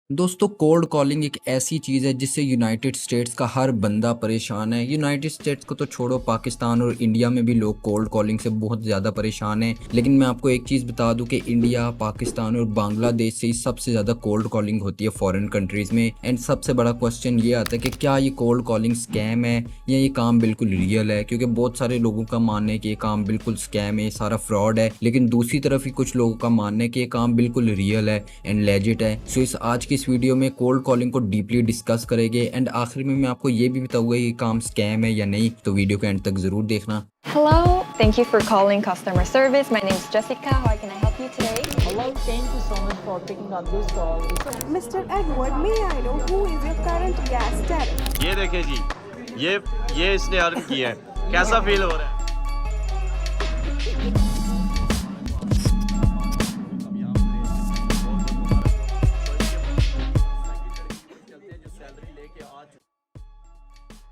दोस्तों cold calling एक ऐसी चीज़ है जिससे यूनाइटेड स्टेट्स का हर बंदा परेशान है। यूनाइटेड स्टेट्स को तो छोड़ो, पाकिस्तान और इंडिया में भी लोग कोल्ड कॉलिंग से बहुत ज़्यादा परेशान हैं। लेकिन मैं आपको एक चीज़ बता दूं कि इंडिया, पाकिस्तान और बांग्लादेश से ही सबसे ज़्यादा कोल्ड कॉलिंग होती है फॉरेन कंट्रीज़ में। एंड सबसे बड़ा क्वेश्चन ये आता है कि क्या ये कोल्ड कॉलिंग स्कैम है या ये काम बिल्कुल रियल है, क्योंकि बहुत सारे लोगों का मानना है कि ये काम बिल्कुल स्कैम है, ये सारा फ्रॉड है। लेकिन दूसरी तरफ ही कुछ लोगों का मानना है कि ये काम बिल्कुल रियल है एंड लेजिट है। सो इस आज की इस वीडियो में कोल्ड कॉलिंग को डीपली डिस्कस करेंगे एंड आखिर में मैं आपको ये भी बताऊंगा ये काम स्कैम है या नहीं, तो वीडियो के एंड तक जरूर देखना। Hello, thank you for calling customer service. My name is Jessica. How can I help you today? Hello, thank you so much for picking up this call. Mr. Edward, may I know who is your current gas tariff? ये देखे जी, ये इसने earn किया है, कैसा feel हो रहा है?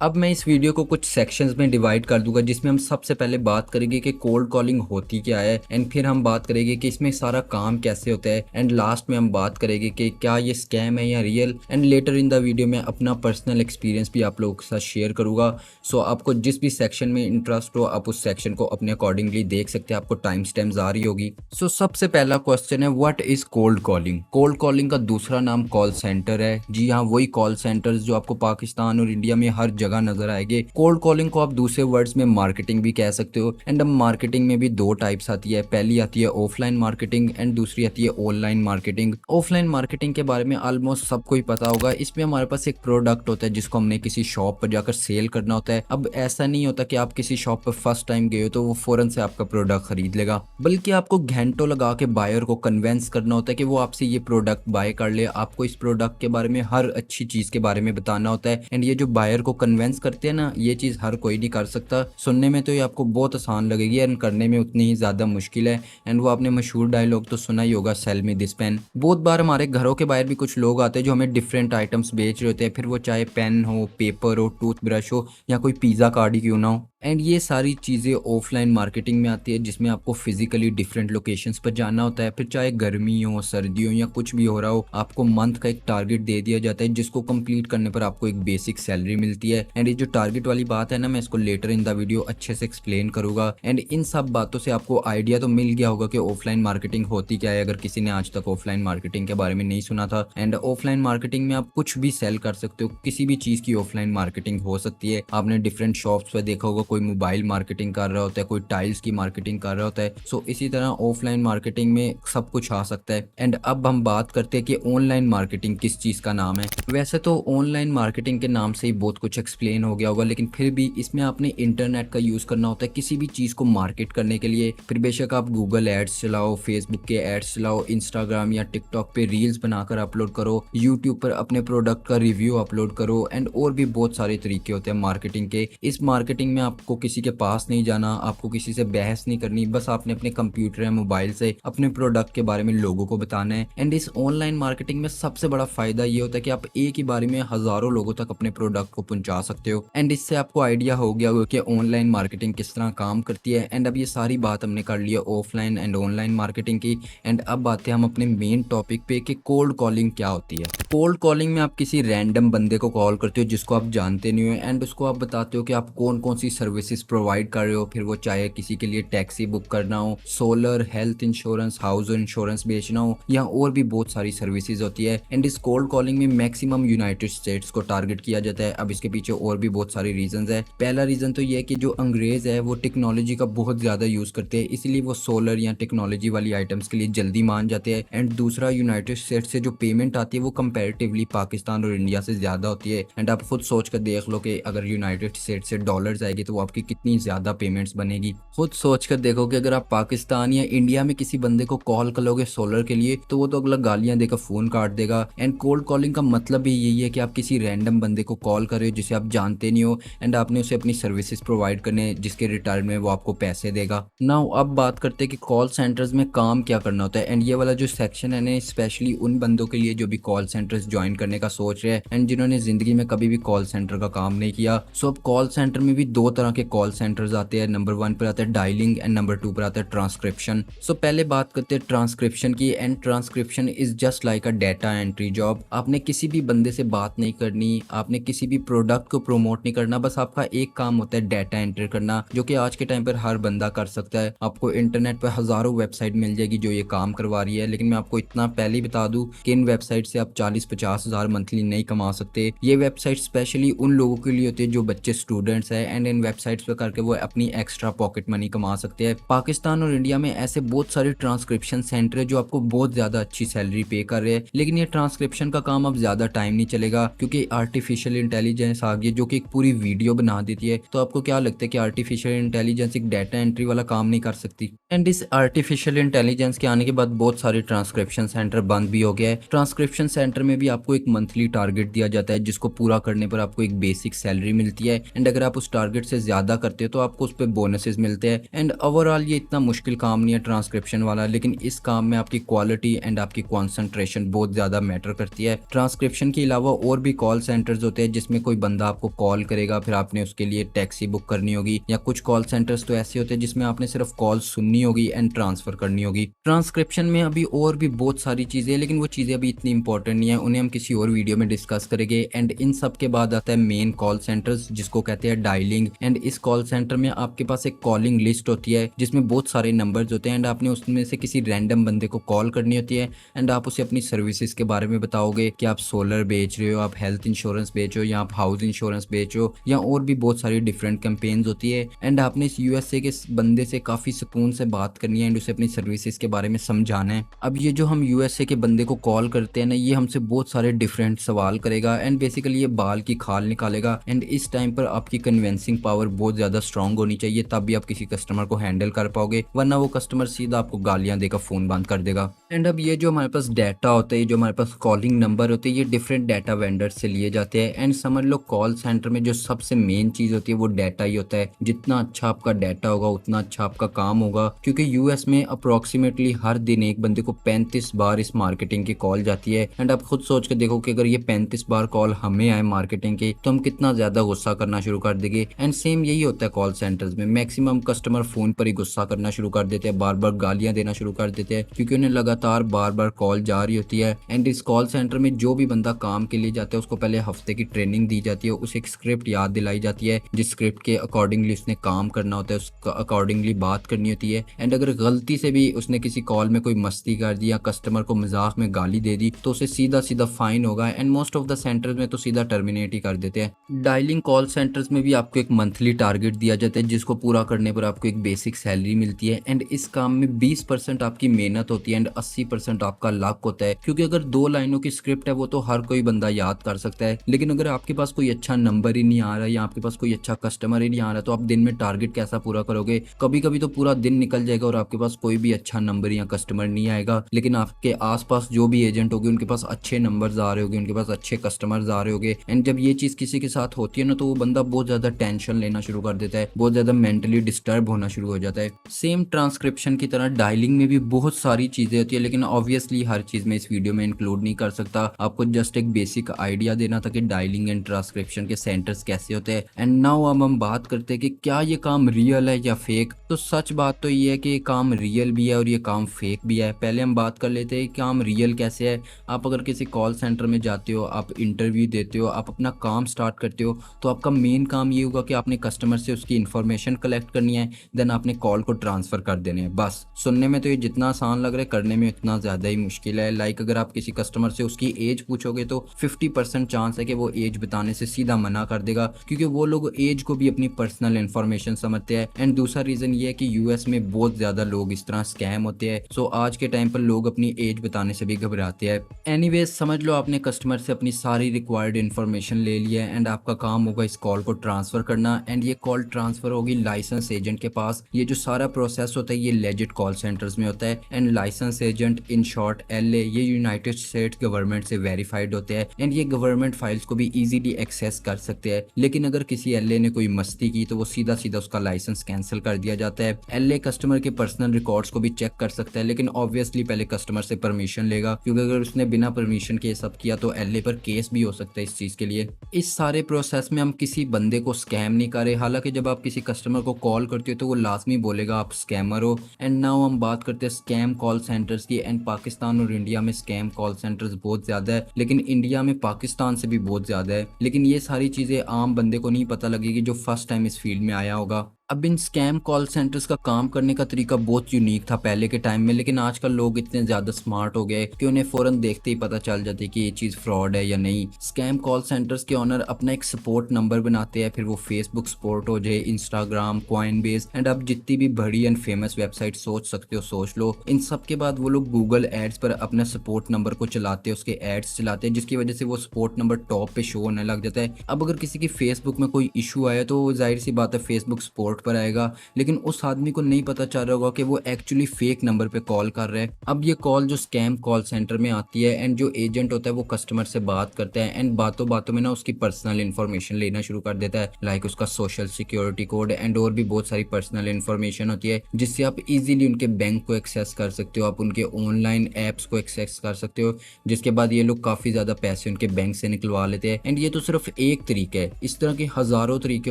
अब मैं इस वीडियो को कुछ सेक्शंस में डिवाइड कर दूंगा, जिसमें हम सबसे पहले बात करेंगे कि कोल्ड कॉलिंग होती क्या है, एंड फिर हम बात करेंगे कि इसमें सारा काम कैसे होता है, एंड लास्ट में हम बात करेंगे कि क्या ये स्कैम है या real. And later in the video में अपना पर्सनल एक्सपीरियंस भी आप लोगों के साथ शेयर करूंगा। सो आपको जिस भी सेक्शन में इंटरेस्ट हो आप उस सेक्शन को अपने अकॉर्डिंगली देख सकते हैं, आपको टाइम स्टैम्प्स आ रही होगी। सो सबसे पहला क्वेश्चन है, what is cold calling. Cold calling का दूसरा नाम कॉल सेंटर है। जी हाँ, वही कॉल सेंटर्स जो आपको पाकिस्तान और इंडिया में हर जगह नजर आएंगे। कोल्ड कॉलिंग को आप दूसरे वर्ड्स में मार्केटिंग भी कह सकते हो। एंड अब मार्केटिंग में भी दो टाइप्स आती है। पहली आती है ऑफलाइन मार्केटिंग एंड दूसरी आती है ऑनलाइन मार्केटिंग। ऑफलाइन मार्केटिंग के बारे में ऑलमोस्ट सबको ही पता होगा। इसमें हमारे पास एक प्रोडक्ट होता है जिसको हमने किसी शॉप पर जाकर सेल करना होता है। अब ऐसा नहीं होता कि आप किसी शॉप पर फर्स्ट टाइम गए हो तो वो फौरन से आपका प्रोडक्ट खरीद लेगा, बल्कि आपको घंटों लगा के बायर को कन्वेंस करना होता है कि वो आपसे ये प्रोडक्ट बाय कर ले। आपको इस प्रोडक्ट के बारे में हर अच्छी चीज के बारे में बताना होता है। एंड ये जो बायर को कन्वेंस करते हैं ना, ये चीज हर कोई नहीं कर सकता। सुनने में तो ये आपको बहुत आसान लगेगी एंड करने में उतनी ही ज्यादा मुश्किल है। एंड वो आपने मशहूर डायलॉग तो सुना ही होगा, सेल मी दिस पेन। बहुत बार हमारे घरों के बाहर भी कुछ लोग आते हैं जो हमें डिफरेंट आइटम्स बेच रहे होते हैं, फिर वो चाहे पेन हो, पेपर हो, टूथब्रश हो या कोई पिज्जा कार्ड ही क्यों ना हो। एंड ये सारी चीज़ें ऑफलाइन मार्केटिंग में आती है, जिसमें आपको फिजिकली डिफरेंट लोकेशंस पर जाना होता है। फिर चाहे गर्मी हो, सर्दी हो या कुछ भी हो रहा हो, आपको मंथ का एक टारगेट दे दिया जाता है जिसको कंप्लीट करने पर आपको एक बेसिक सैलरी मिलती है। एंड ये जो टारगेट वाली बात है ना, मैं इसको लेटर इन द वीडियो अच्छे से एक्सप्लेन करूंगा। एंड इन सब बातों से आपको आइडिया तो मिल गया होगा कि ऑफलाइन मार्केटिंग होती क्या है, अगर किसी ने आज तक ऑफलाइन मार्केटिंग के बारे में नहीं सुना था। एंड ऑफलाइन मार्केटिंग में आप कुछ भी सेल कर सकते हो, किसी भी चीज़ की ऑफलाइन मार्केटिंग हो सकती है। आपने डिफरेंट शॉप्स पर देखा होगा, कोई मोबाइल मार्केटिंग कर रहा होता है, कोई टाइल्स की मार्केटिंग कर रहा होता है। सो इसी तरह ऑफलाइन मार्केटिंग में सब कुछ आ सकता है। एंड अब हम बात करते हैं कि ऑनलाइन मार्केटिंग किस चीज़ का नाम है। वैसे तो ऑनलाइन मार्केटिंग के नाम से ही बहुत कुछ एक्सप्लेन हो गया होगा, लेकिन फिर भी इसमें आपने इंटरनेट का यूज़ करना होता है किसी भी चीज़ को मार्केट करने के लिए। फिर बेशक आप गूगल एड्स चलाओ, फेसबुक के एड्स चलाओ, इंस्टाग्राम या टिकटॉक पे रील्स बनाकर अपलोड करो, यूट्यूब पर अपने प्रोडक्ट का रिव्यू अपलोड करो, एंड और भी बहुत सारे तरीके होते हैं मार्केटिंग के। इस मार्केटिंग में आपको किसी के पास नहीं जाना, आपको किसी से बहस नहीं करनी, बस आपने अपने कंप्यूटर या मोबाइल से अपने प्रोडक्ट के बारे में लोगों को बताना है। एंड इस ऑनलाइन मार्केटिंग में सबसे बड़ा फायदा ये होता है कि आप एक ही बारे में हजारों लोगों तक अपने प्रोडक्ट को पहुंचा सकते हो। एंड इससे आपको आइडिया हो गया होगा कि ऑनलाइन मार्केटिंग किस तरह काम करती है। एंड अब ये सारी बात हमने कर लिया ऑफलाइन एंड ऑनलाइन मार्केटिंग की। एंड अब आते हैं हम अपने मेन टॉपिक पे कि कोल्ड कॉलिंग क्या होती है। कोल्ड कॉलिंग में आप किसी रैंडम बंदे को कॉल करते हो जिसको आप जानते नहीं हो, एंड उसको आप बताते हो कि आप कौन कौन सी सर्विसेज प्रोवाइड कर रहे हो। फिर वो चाहे किसी के लिए टैक्सी बुक करना हो, solar, health insurance, house insurance बेचना हो, या और भी बहुत सारी सर्विसेज होती है। एंड इस कोल्ड कॉलिंग में मैक्सिमम यूनाइटेड स्टेट्स को टारगेट किया जाता है। अब इसके पीछे और भी बहुत सारे रीजंस है। पहला रीजन तो ये है कि जो अंग्रेज है वो टेक्नोलॉजी का बहुत ज्यादा यूज करते हैं, इसलिए वो सोलर या टेक्नोलॉजी वाली आइटम्स के लिए जल्दी मान जाते हैं। एंड दूसरा, यूनाइटेड स्टेट्स से जो पेमेंट आती है वो कंपैरेटिवली पाकिस्तान और इंडिया से ज्यादा होती है। एंड आप खुद सोच कर देख लो कि अगर यूनाइटेड स्टेट्स से डॉलर्स आएगी तो वो आपकी कितनी ज्यादा पेमेंट्स बनेगी। खुद सोच कर देखो कि अगर आप पाकिस्तान या इंडिया में किसी बंदे को कॉल करोगे सोलर के लिए तो वो तो अगला गालियां देकर फोन काट देगा। एंड कोल्ड कॉलिंग का मतलब भी यही है कि आप किसी रैंडम बंदे को कॉल कर रहे हो जिसे आप जानते नहीं हो, एंड आपने उसे अपनी सर्विसेज प्रोवाइड करने जिसके रिटर्न में वो आपको पैसे देगा। नाउ अब बात करते हैं कि कॉल सेंटर्स में काम क्या करना होता है। एंड ये वाला जो सेक्शन है ना, स्पेशली उन बंदों के लिए जो भी कॉल सेंटर्स ज्वाइन करने का सोच रहे हैं एंड जिन्होंने जिंदगी में कभी भी कॉल सेंटर का काम नहीं किया। सो अब कॉल सेंटर में भी दो तरह तरह के कॉल सेंटर्स आते हैं। नंबर 1 पर आता है डायलिंग एंड नंबर 2 पर आता है ट्रांसक्रिप्शन। सो पहले बात करते हैं ट्रांसक्रिप्शन की। And transcription is just like a data entry job. आपने किसी भी बंदे से बात नहीं करनी, आपने किसी भी प्रोडक्ट को प्रमोट नहीं करना, बस आपका एक काम होता है डेटा एंट्री करना, जो कि आज के टाइम पर हर बंदा कर सकता है। आपको इंटरनेट पर हजारों वेबसाइट मिल जाएगी जो ये काम करवा रही है, लेकिन मैं आपको इतना पहले ही बता दूं कि इन वेबसाइट से आप 40-50 हज़ार मंथली नहीं कमा सकते। ये वेबसाइट स्पेशली उन लोगों के लिए होती है जो बच्चे स्टूडेंट्स हैं, एंड इन वेबसाइट्स पे करके वो अपनी एक्स्ट्रा पॉकेट मनी कमा सकते हैं। पाकिस्तान और इंडिया में ऐसे बहुत सारे ट्रांसक्रिप्शन सेंटर है जो आपको बहुत ज्यादा अच्छी सैलरी पे कर रहे हैं, लेकिन ये ट्रांसक्रिप्शन का काम अब ज्यादा टाइम नहीं चलेगा क्योंकि आर्टिफिशियल इंटेलिजेंस आ गई है जो कि एक पूरी वीडियो बना देती है। तो आपको क्या लगता है कि आर्टिफिशियल इंटेलिजेंस एक डाटा एंट्री वाला काम नहीं कर सकती? एंड इस आर्टिफिशियल इंटेलिजेंस के आने के बाद बहुत सारे ट्रांसक्रिप्शन सेंटर बंद भी हो गया है। ट्रांसक्रिप्शन सेंटर में भी आपको एक मंथली टारगेट दिया जाता है जिसको पूरा करने पर आपको एक बेसिक सैलरी मिलती है, एंड अगर आप उस टारगेट से ज्यादा करते हो तो आपको उस पर बोनसेस मिलते हैं। एंड ओवरऑल ये इतना मुश्किल काम नहीं है ट्रांसक्रिप्शन वाला, लेकिन इस काम में आपकी क्वालिटी एंड आपकी कॉन्सेंट्रेशन बहुत ज्यादा मैटर करती है। ट्रांसक्रिप्शन के अलावा और भी कॉल सेंटर्स होते हैं जिसमें कोई बंदा आपको कॉल करेगा, फिर आपने उसके लिए टैक्सी बुक करनी होगी, या कुछ कॉल सेंटर्स तो ऐसे होते हैं जिसमें आपने सिर्फ कॉल सुननी होगी एंड ट्रांसफर करनी होगी। ट्रांसक्रिप्शन में अभी और भी बहुत सारी चीजें हैं, लेकिन वो चीजें अभी इतनी इंपॉर्टेंट नहीं है, उन्हें हम किसी और वीडियो में डिस्कस करेंगे। एंड इन सब के बाद आता है मेन कॉल सेंटर्स जिसको कहते हैं डायलिंग। एंड इस कॉल सेंटर में आपके पास एक कॉलिंग लिस्ट होती है जिसमें बहुत सारे नंबर्स होते हैं, एंड आपने उसमें से किसी रैंडम बंदे को कॉल करनी होती है, एंड आप उसे अपनी सर्विसेज के बारे में बताओगे कि आप सोलर बेच रहे हो, आप हेल्थ इंश्योरेंस बेच रहे हो, या आप हाउस इंश्योरेंस बेच रहे हो, या और भी बहुत सारी डिफरेंट कैंपेन्स होती है। एंड आपने इस यूएसए के बंदे से काफी सुकून से बात करनी है एंड उसे अपनी सर्विसेज के बारे में समझाना है। अब ये जो हम यूएसए के बंदे को कॉल करते हैं ना, ये हमसे बहुत सारे डिफरेंट सवाल करेगा, एंड बेसिकली ये बाल की खाल निकालेगा। एंड इस टाइम पर आपकी कन्विंसिंग पावर बहुत ज्यादा स्ट्रांग होनी चाहिए, तब भी आप किसी कस्टमर को हैंडल कर पाओगे, वरना वो कस्टमर सीधा आपको गालियां देकर फोन बंद कर देगा। एंड अब ये जो हमारे पास डाटा होता है, जो हमारे पास कॉलिंग नंबर होते हैं, ये डिफरेंट डाटा वेंडर से लिए जाते हैं। एंड समझ लो कॉल सेंटर में जो सबसे मेन चीज होती है वो डाटा ही होता है। जितना अच्छा आपका डाटा होगा उतना अच्छा आपका काम होगा, क्योंकि यूएस में अप्रोक्सीमेटली हर दिन एक बंदे को 35 बार इस मार्केटिंग की कॉल जाती है। एंड आप खुद सोच के देखो कि अगर ये 35 बार कॉल हमें आए मार्केटिंग की तो हम कितना ज्यादा गुस्सा करना शुरू कर देंगे। एंड सेम यही होता है कॉल सेंटर्स में, मैक्सिमम कस्टमर फोन पर ही गुस्सा करना शुरू कर देते हैं, बार बार गालियां देना शुरू कर देते हैं, क्योंकि उन्हें लगातार बार बार कॉल जा रही होती है। एंड इस कॉल सेंटर में जो भी बंदा काम के लिए जाता है उसको पहले हफ्ते की ट्रेनिंग दी जाती है, उसे एक स्क्रिप्ट याद दिलाई जाती है, जिस स्क्रिप्ट के अकॉर्डिंगली उसने काम करना होता है, उसका अकॉर्डिंगली बात करनी होती है। एंड अगर गलती से भी उसने किसी कॉल में कोई मस्ती कर दी या कस्टमर को मजाक में गाली दे दी तो उसे सीधा सीधा फाइन होगा, and most of the centres में तो सीधा टर्मिनेट ही कर देते हैं। डायलिंग कॉल सेंटर्स में भी आपको एक मंथली टारगेट दिया जाता है जिसको पूरा करने पर आपको एक बेसिक सैलरी मिलती है। एंड इस काम में 20% आपकी मेहनत होती है एंड 80% आपका लक होता है, क्योंकि अगर 2 लाइनों की स्क्रिप्ट है वो तो हर कोई बंदा याद कर सकता है, लेकिन अगर आपके पास कोई अच्छा नंबर ही नहीं आ रहा या आपके पास कोई अच्छा कस्टमर ही नहीं आ रहा तो आप दिन में टारगेट कैसा पूरा करोगे? कभी कभी तो पूरा दिन निकल जाएगा और आपके पास कोई भी अच्छा नंबर या कस्टमर नहीं आएगा, लेकिन आपके आसपास जो भी एजेंट होंगे उनके पास अच्छे नंबर्स आ रहे होंगे, उनके पास अच्छे कस्टमर्स आ रहे होंगे। एंड जब ये चीज किसी के साथ होती है ना तो वो बंदा बहुत ज्यादा टेंशन लेना शुरू कर देता है, बहुत ज्यादा मेंटली डिस्टर्ब होना शुरू हो जाता है। सेम ट्रांसक्रिप्शन की तरह डायलिंग में भी बहुत सारी चीजें होती है, लेकिन ऑब्वियसली हर चीज में इस वीडियो में इंक्लूड नहीं कर सकता। आपको जस्ट एक बेसिक आइडिया देना था कि डायलिंग एंड ट्रांसक्रिप्शन के सेंटर्स कैसे होते हैं। एंड नाउ अब हम बात करते हैं कि क्या ये काम रियल है या फेक। तो सच बात तो ये है कि ये काम रियल भी है और ये काम फेक भी है। पहले हम बात कर लेते हैं काम रियल कैसे है। आप अगर किसी कॉल सेंटर में जाते हो, आप इंटरव्यू देते हो, आप अपना काम स्टार्ट करते हो, तो आपका मेन काम ये होगा कि आपने कस्टमर से उसकी इन्फॉर्मेशन कलेक्ट करनी है, देन आपने कॉल को ट्रांसफर कर देने हैं। बस सुनने में तो ये जितना आसान लग रहा है, करने में इतना ज्यादा ही मुश्किल है। लाइक अगर आप किसी कस्टमर से उसकी एज पूछोगे तो 50% चांस है कि वो एज बताने से सीधा मना कर देगा, क्योंकि वो लोग एज को भी अपनी पर्सनल इन्फॉर्मेशन समझते हैं। एंड दूसरा रीजन ये है कि यूएस में बहुत ज्यादा लोग इस तरह स्कैम होते हैं, सो आज के टाइम पर लोग अपनी एज बताने से भी घबराते हैं। एनीवेज समझ लो आपने कस्टमर से अपनी सारी रिक्वायर्ड इन्फॉर्मेशन ले लिया है एंड आपका काम होगा इस कॉल को ट्रांसफर करना। एंड ये कॉल ट्रांसफर होगी लाइसेंस एजेंट के पास। ये जो सारा प्रोसेस होता है ये लेजिट कॉल सेंटर्स में होता है। And licence agent in short LA ये यूनाइटेड स्टेट्स गवर्नमेंट से वेरीफाइड होते हैं एंड ये गवर्नमेंट फाइल्स को भी इजीली एक्सेस कर सकते हैं। लेकिन अगर किसी LA ने कोई मस्ती की तो वो सीधा सीधा उसका लाइसेंस कैंसिल कर दिया जाता है। LA कस्टमर के पर्सनल रिकॉर्ड्स को भी चेक कर सकता है, लेकिन ऑब्वियसली पहले कस्टमर से परमिशन लेगा, क्योंकि अगर उसने बिना परमिशन के सब किया तो LA पर केस भी हो सकता है इस चीज के लिए। इस सारे प्रोसेस में हम किसी बंदे को स्कैम नहीं बेकार है। हालांकि जब आप किसी कस्टमर को कॉल करते हो तो वो लाजमी बोलेगा आप स्कैमर हो। एंड नाउ हम बात करते हैं स्कैम कॉल सेंटर्स की। एंड पाकिस्तान और इंडिया में स्कैम कॉल सेंटर्स बहुत ज़्यादा है, लेकिन इंडिया में पाकिस्तान से भी बहुत ज़्यादा है। लेकिन ये सारी चीज़ें आम बंदे को नहीं पता लगेगी जो फर्स्ट टाइम इस फील्ड में आया होगा। अब इन स्कैम कॉल सेंटर्स का काम करने का तरीका बहुत यूनिक था पहले के टाइम में, लेकिन आजकल लोग इतने ज़्यादा स्मार्ट हो गए कि उन्हें फ़ौरन देखते ही पता चल जाता है कि ये चीज़ फ्रॉड है या नहीं। स्कैम कॉल सेंटर्स के ऑनर अपना एक सपोर्ट नंबर बनाते हैं, फिर वो फेसबुक सपोर्ट हो जाए, इंस्टाग्राम, कॉइनबेस एंड अब जितनी भी बड़ी एंड फेमस वेबसाइट सोच सकते हो सोच लो। इन सब के बाद वो लोग गूगल एड्स पर अपना सपोर्ट नंबर को चलाते हैं, उसके एड्स चलाते हैं, जिसकी वजह से वो सपोर्ट नंबर टॉप पे शो होने लग जाता है। अब अगर किसी की फेसबुक में कोई इशू आया तो जाहिर सी बात है फेसबुक सपोर्ट पर आएगा, लेकिन उस आदमी को नहीं पता चल रहा होगा कि वो एक्चुअली फेक नंबर पे कॉल कर रहा है। अब ये कॉल जो स्कैम कॉल सेंटर में आती है एंड जो एजेंट होता है वो कस्टमर से बात करता है एंड बातों बातों में ना उसकी पर्सनल इन्फॉर्मेशन लेना शुरू कर देता है, लाइक उसका सोशल सिक्योरिटी कोड एंड और भी बहुत सारी पर्सनल इन्फॉर्मेशन होती है, जिससे आप इजीली उनके बैंक को एक्सेस कर सकते हो, आप उनके ऑनलाइन एप्स को एक्सेस कर सकते हो, जिसके बाद ये लोग काफी ज्यादा पैसे उनके बैंक से निकलवा लेते हैं। एंड ये तो सिर्फ एक तरीका है, इस तरह के हजारों तरीके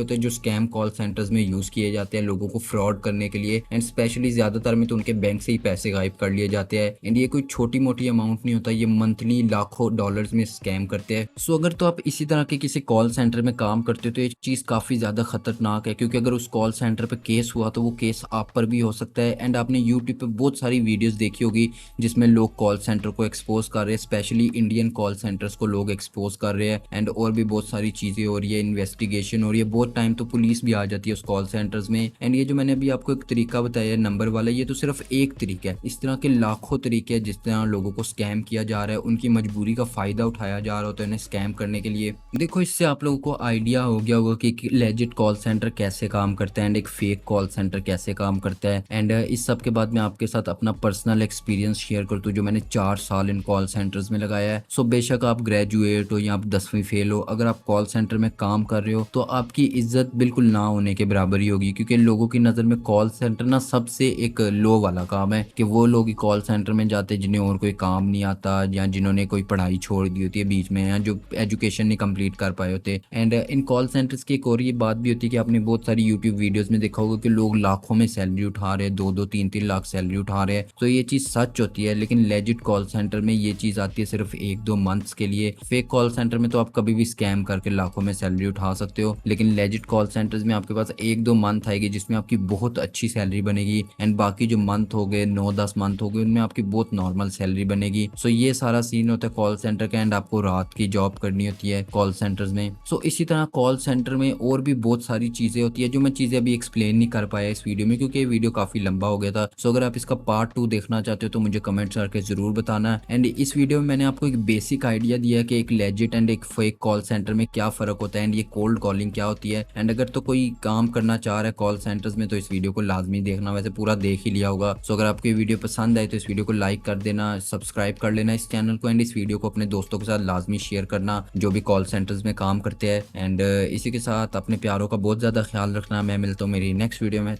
होते हैं जो स्कैम कॉल सेंटर्स में यूज किए जाते हैं लोगों को फ्रॉड करने के लिए। एंड स्पेशली ज्यादातर में तो उनके बैंक से ही पैसे गायब कर लिए जाते हैं। एंड ये कोई छोटी मोटी अमाउंट नहीं होता, ये मंथली लाखों डॉलर्स में स्कैम करते हैं। सो अगर तो आप इसी तरह के किसी कॉल सेंटर में काम करते हो तो ये चीज काफी ज्यादा खतरनाक है, क्योंकि अगर उस कॉल सेंटर पे केस हुआ तो वो केस आप पर भी हो सकता है। एंड आपने यूट्यूब पे बहुत सारी वीडियोस देखी होगी जिसमें लोग कॉल सेंटर को एक्सपोज कर रहे हैं, स्पेशली इंडियन कॉल सेंटर्स को लोग एक्सपोज कर रहे हैं। एंड और भी बहुत सारी चीजें हो रही है, इन्वेस्टिगेशन हो रही है, बहुत टाइम तो पुलिस भी आ जाती है उस कॉल सेंटर्स में। एंड ये जो मैंने अभी आपको एक तरीका बताया नंबर वाला, ये तो सिर्फ एक तरीका है, इस तरह के लाखों तरीके हैं जिस तरह लोगों को स्कैम किया जा रहा है, उनकी मजबूरी का फायदा उठाया जा रहा होता है इन्हें स्कैम करने के लिए। देखो इससे आप लोगों को आइडिया हो गया होगा कि लेजिट कॉल सेंटर कैसे काम करता है एंड एक फेक कॉल सेंटर कैसे काम करता है। एंड इस सब के बाद मैं आपके साथ अपना पर्सनल एक्सपीरियंस शेयर करता हूँ जो मैंने 4 साल इन कॉल सेंटर्स में लगाया है। सो बेशक आप ग्रेजुएट हो या आप 10वीं फेल हो, अगर आप कॉल सेंटर में काम कर रहे हो तो आपकी इज्जत बिल्कुल ना होने के बराबर ही होगी, क्योंकि लोगों की नज़र में कॉल सेंटर ना सबसे एक लो वाला काम है कि वो लोग कॉल सेंटर में जाते हैं जिन्हें और कोई काम नहीं आता या जिन्होंने कोई पढ़ाई छोड़ दी होती है बीच में या जो एजुकेशन नहीं कंप्लीट कर पाए होते। एंड इन कॉल सेंटर्स की एक और ये बात भी होती है कि आपने बहुत सारी यूट्यूब वीडियोस में देखा होगा कि लोग लाखों में सैलरी उठा रहे हैं, 2-2, 3-3 लाख सैलरी उठा रहे हैं। तो ये चीज़ सच होती है, लेकिन लेजिट कॉल सेंटर में ये चीज़ आती है सिर्फ 1-2 मंथ्स के लिए। फेक कॉल सेंटर में तो आप कभी भी स्कैम करके लाखों में सैलरी उठा सकते हो, लेकिन लेजिट कॉल सेंटर्स में आपके पास 1-2 मंथ आएगी जिसमें आपकी बहुत अच्छी सैलरी बनेगी एंड बाकी जो मंथ हो गए 9-10 मंथ हो गए उनमें आपकी बहुत नॉर्मल सैलरी बनेगी। सो ये सारा सीन होता है कॉल सेंटर का। एंड आपको रात की जॉब करनी होती है कॉल सेंटर्स में। सो इसी तरह कॉल सेंटर में और भी बहुत सारी चीजें होती है जो मैं चीजें अभी एक्सप्लेन नहीं कर पाया इस वीडियो में, क्योंकि ये वीडियो काफी लंबा हो गया था। सो अगर आप इसका पार्ट 2 देखना चाहते हो तो मुझे कमेंट करके जरूर बताना। एंड इस वीडियो में मैंने आपको एक बेसिक आइडिया दिया कि एक लेजिट एंड एक फेक कॉल सेंटर में क्या फर्क होता है एंड ये कोल्ड कॉलिंग क्या होती है। एंड अगर तो कोई काम करना चाह रहा है कॉल सेंटर्स में तो इस वीडियो को लाजमी देखना, वैसे पूरा देख ही लिया होगा। सो अगर आपको ये वीडियो पसंद आए तो इस वीडियो को लाइक कर देना, सब्सक्राइब कर लेना इस चैनल को एंड इस वीडियो को अपने दोस्तों के साथ लाजमी शेयर करना जो भी कॉल सेंटर्स में काम करते हैं। एंड इसी के साथ अपने प्यारों का बहुत ज़्यादा ख्याल रखना। मैं मिलता हूँ मेरी नेक्स्ट वीडियो में।